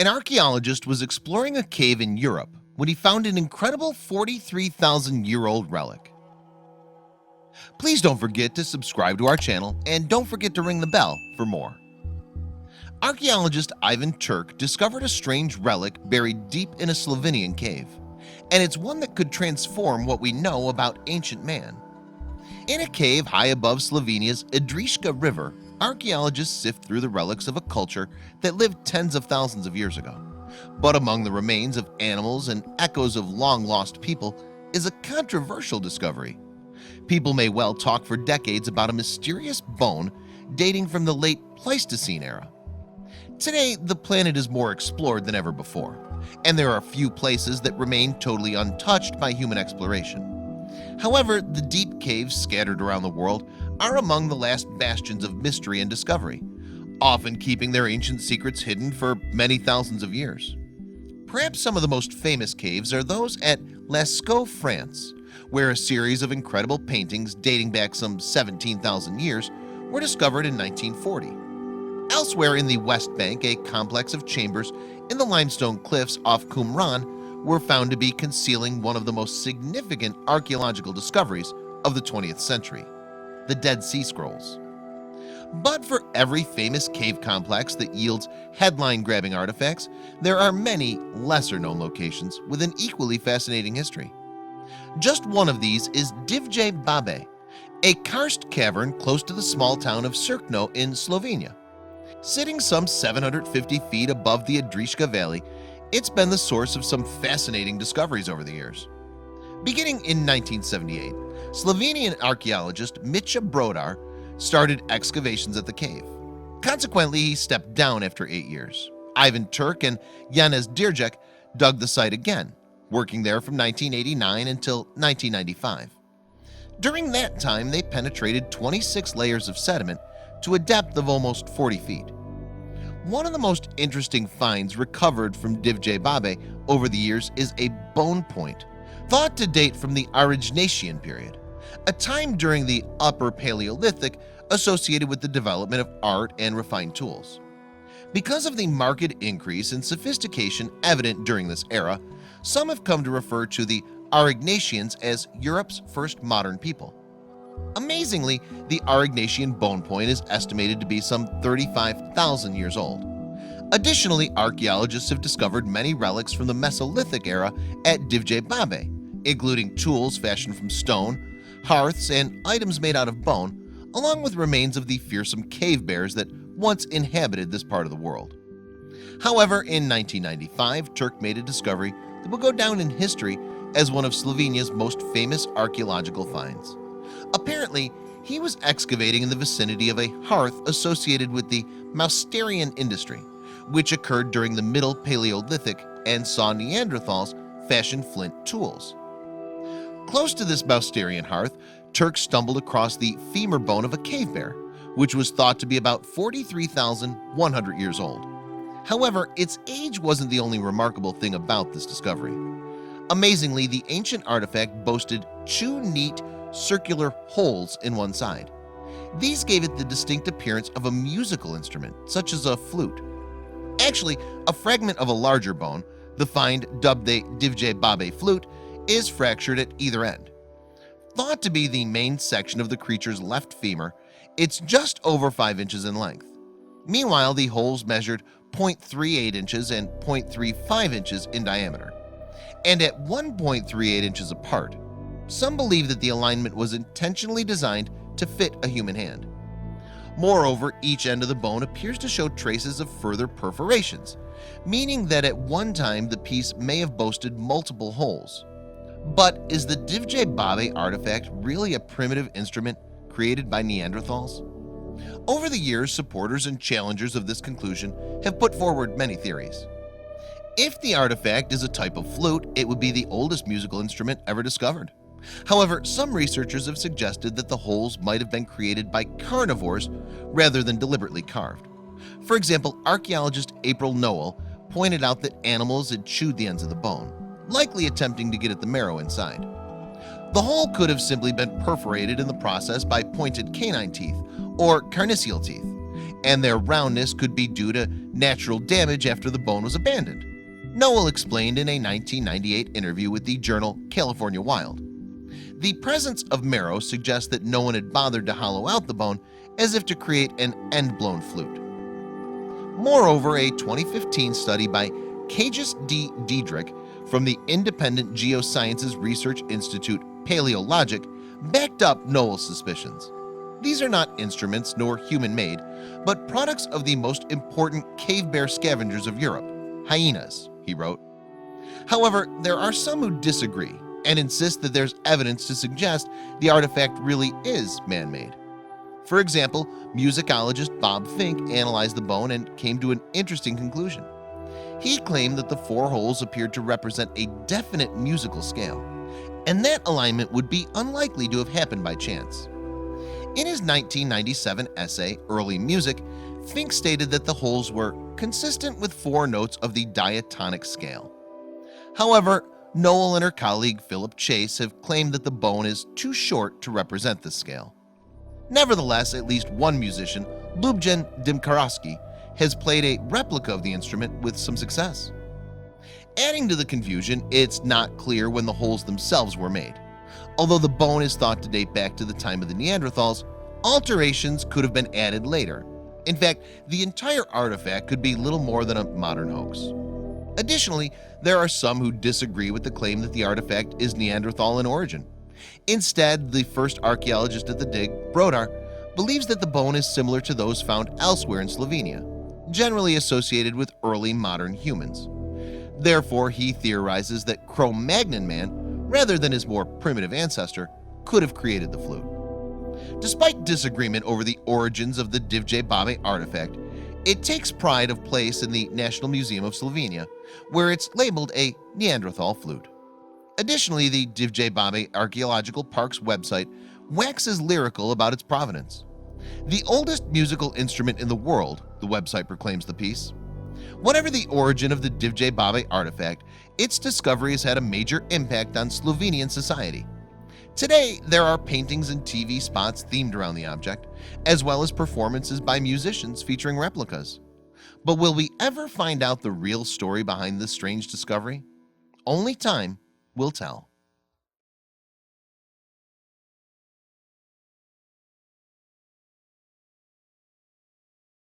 An archaeologist was exploring a cave in Europe when he found an incredible 43,000-year-old relic. Please don't forget to subscribe to our channel and don't forget to ring the bell for more. Archaeologist Ivan Turk discovered a strange relic buried deep in a Slovenian cave, and it's one that could transform what we know about ancient man. In a cave high above Slovenia's Idrijska River, archaeologists sift through the relics of a culture that lived tens of thousands of years ago. But among the remains of animals and echoes of long-lost people is a controversial discovery. People may well talk for decades about a mysterious bone dating from the late Pleistocene era. Today, the planet is more explored than ever before, and there are few places that remain totally untouched by human exploration. However, the deep caves scattered around the world are among the last bastions of mystery and discovery, often keeping their ancient secrets hidden for many thousands of years. Perhaps some of the most famous caves are those at Lascaux, France, where a series of incredible paintings dating back some 17,000 years were discovered in 1940. Elsewhere in the West Bank, a complex of chambers in the limestone cliffs off Qumran were found to be concealing one of the most significant archaeological discoveries of the 20th century, the Dead Sea Scrolls. But for every famous cave complex that yields headline-grabbing artifacts, there are many lesser-known locations with an equally fascinating history. Just one of these is Divje Babe, a karst cavern close to the small town of Cerkno in Slovenia. Sitting some 750 feet above the Idrijska Valley, it's been the source of some fascinating discoveries over the years. Beginning in 1978, Slovenian archaeologist Mitja Brodar started excavations at the cave. Consequently, he stepped down after 8 years. Ivan Turk and Janez Dirjek dug the site again, working there from 1989 until 1995. During that time, they penetrated 26 layers of sediment to a depth of almost 40 feet. One of the most interesting finds recovered from Divje Babe over the years is a bone point, thought to date from the Aurignacian period, a time during the Upper Paleolithic associated with the development of art and refined tools. Because of the marked increase in sophistication evident during this era, some have come to refer to the Aurignacians as Europe's first modern people. Amazingly, the Aurignacian bone point is estimated to be some 35,000 years old. Additionally, archaeologists have discovered many relics from the Mesolithic era at Divje Babe, including tools fashioned from stone, hearths, and items made out of bone, along with remains of the fearsome cave bears that once inhabited this part of the world. However, in 1995, Turk made a discovery that will go down in history as one of Slovenia's most famous archaeological finds. Apparently, he was excavating in the vicinity of a hearth associated with the Mousterian industry, which occurred during the Middle Paleolithic and saw Neanderthals fashion flint tools. Close to this Mousterian hearth, Turk stumbled across the femur bone of a cave bear, which was thought to be about 43,100 years old. However, its age wasn't the only remarkable thing about this discovery. Amazingly, the ancient artifact boasted two neat circular holes in one side. These gave it the distinct appearance of a musical instrument, such as a flute. Actually, a fragment of a larger bone, the find dubbed the Divje Babe flute, is fractured at either end. Thought to be the main section of the creature's left femur, it's just over 5 inches in length. Meanwhile, the holes measured 0.38 inches and 0.35 inches in diameter, and at 1.38 inches apart. Some believe that the alignment was intentionally designed to fit a human hand. Moreover, each end of the bone appears to show traces of further perforations, meaning that at one time the piece may have boasted multiple holes. But is the Divje Babe artifact really a primitive instrument created by Neanderthals? Over the years, supporters and challengers of this conclusion have put forward many theories. If the artifact is a type of flute, it would be the oldest musical instrument ever discovered. However, some researchers have suggested that the holes might have been created by carnivores rather than deliberately carved. For example, archaeologist April Noel pointed out that animals had chewed the ends of the bone, likely attempting to get at the marrow inside. The hole could have simply been perforated in the process by pointed canine teeth or carnassial teeth, and their roundness could be due to natural damage after the bone was abandoned, Noel explained in a 1998 interview with the journal California Wild. The presence of marrow suggests that no one had bothered to hollow out the bone as if to create an end-blown flute. Moreover, a 2015 study by Cagis D. Diedrich from the Independent Geosciences Research Institute Paleologic backed up Noel's suspicions. These are not instruments nor human-made, but products of the most important cave bear scavengers of Europe, hyenas, he wrote. However, there are some who disagree and insist that there's evidence to suggest the artifact really is man-made. For example, musicologist Bob Fink analyzed the bone and came to an interesting conclusion. He claimed that the 4 holes appeared to represent a definite musical scale, and that alignment would be unlikely to have happened by chance. In his 1997 essay, Early Music, Fink stated that the holes were consistent with 4 notes of the diatonic scale. However, Noel and her colleague Philip Chase have claimed that the bone is too short to represent this scale. Nevertheless, at least one musician, Lubjen Dimkarowski, has played a replica of the instrument with some success. Adding to the confusion, it's not clear when the holes themselves were made. Although the bone is thought to date back to the time of the Neanderthals, alterations could have been added later. In fact, the entire artifact could be little more than a modern hoax. Additionally, there are some who disagree with the claim that the artifact is Neanderthal in origin. Instead, the first archaeologist at the dig, Brodar, believes that the bone is similar to those found elsewhere in Slovenia, generally associated with early modern humans. Therefore, he theorizes that Cro-Magnon man, rather than his more primitive ancestor, could have created the flute. Despite disagreement over the origins of the Divje Babe artifact, it takes pride of place in the National Museum of Slovenia, where it's labeled a Neanderthal flute. Additionally, the Divje Babe Archaeological Park's website waxes lyrical about its provenance. The oldest musical instrument in the world, the website proclaims the piece. Whatever the origin of the Divje Babe artifact, its discovery has had a major impact on Slovenian society. Today, there are paintings and TV spots themed around the object, as well as performances by musicians featuring replicas. But will we ever find out the real story behind this strange discovery? Only time will tell.